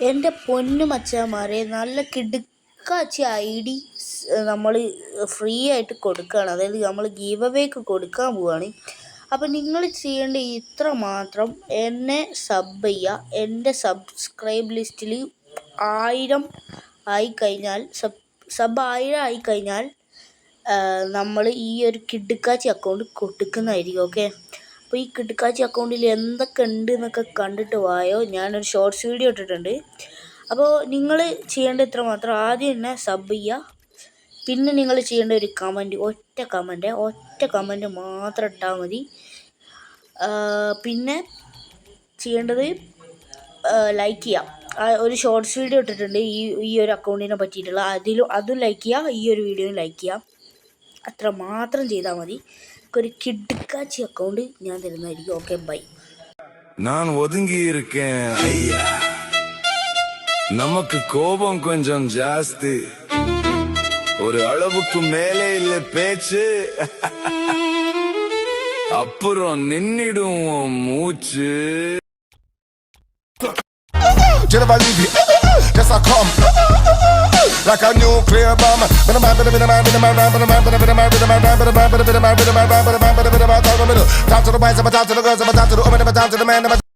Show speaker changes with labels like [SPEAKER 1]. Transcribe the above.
[SPEAKER 1] എൻ്റെ പൊന്നു മച്ചാന്മാരെ, നല്ല കിടുക്കാച്ചി ID നമ്മൾ ഫ്രീ ആയിട്ട് കൊടുക്കുകയാണ്. അതായത് നമ്മൾ ഗീവ് അവേക്ക് കൊടുക്കാൻ പോവുകയാണ്. അപ്പോൾ നിങ്ങൾ ചെയ്യേണ്ട ഇത്ര മാത്രം: എന്നെ സബ് ചെയ്യുക. എൻ്റെ സബ്സ്ക്രൈബ് ലിസ്റ്റിൽ 1000 ആയിക്കഴിഞ്ഞാൽ, സബ് 1000 ആയിക്കഴിഞ്ഞാൽ നമ്മൾ ഈ ഒരു കിടുക്കാച്ചി അക്കൗണ്ട് കൊടുക്കുന്നതായിരിക്കും. ഓക്കെ, അപ്പോൾ ഈ കിടുക്കാച്ചി അക്കൗണ്ടിൽ എന്തൊക്കെ ഉണ്ട് എന്നൊക്കെ കണ്ടിട്ട് വായോ. ഞാനൊരു ഷോർട്സ് വീഡിയോ ഇട്ടിട്ടുണ്ട്. അപ്പോൾ നിങ്ങൾ ചെയ്യേണ്ട ഇത്ര മാത്രം: ആദ്യം തന്നെ സബ് ചെയ്യുക. പിന്നെ നിങ്ങൾ ചെയ്യേണ്ട ഒരു കമൻറ്റ്, ഒറ്റ കമൻറ്റ് മാത്രം ഇട്ടാൽ മതി. പിന്നെ ചെയ്യേണ്ടത് ലൈക്ക് ചെയ്യുക. ഒരു ഷോർട്സ് വീഡിയോ ഇട്ടിട്ടുണ്ട് ഈ ഒരു അക്കൗണ്ടിനെ പറ്റിയിട്ടുള്ള, അതും ലൈക്ക് ചെയ്യുക, ഈ ഒരു വീഡിയോയും ലൈക്ക് ചെയ്യുക. അത്ര മാത്രം ചെയ്താൽ മതി. ഒരു കിടുക്കാച്ചി അക്കൗണ്ട് ഞാൻ തരുന്നതായിരിക്കും. Okay, bye.
[SPEAKER 2] நான் ஒதுங்கி இருக்கேன் ஐயா, நமக்கு கோபம் கொஞ்சம் ஜாஸ்தி, ஒரு அளவுக்கு மேலே இல்ல பேச்சு, அப்புறம் நின்னிடும் மூச்சு.
[SPEAKER 3] Just I come like a nuclear bomb. Talk to the boys, talk to the girls, talk to the women, talk to the men.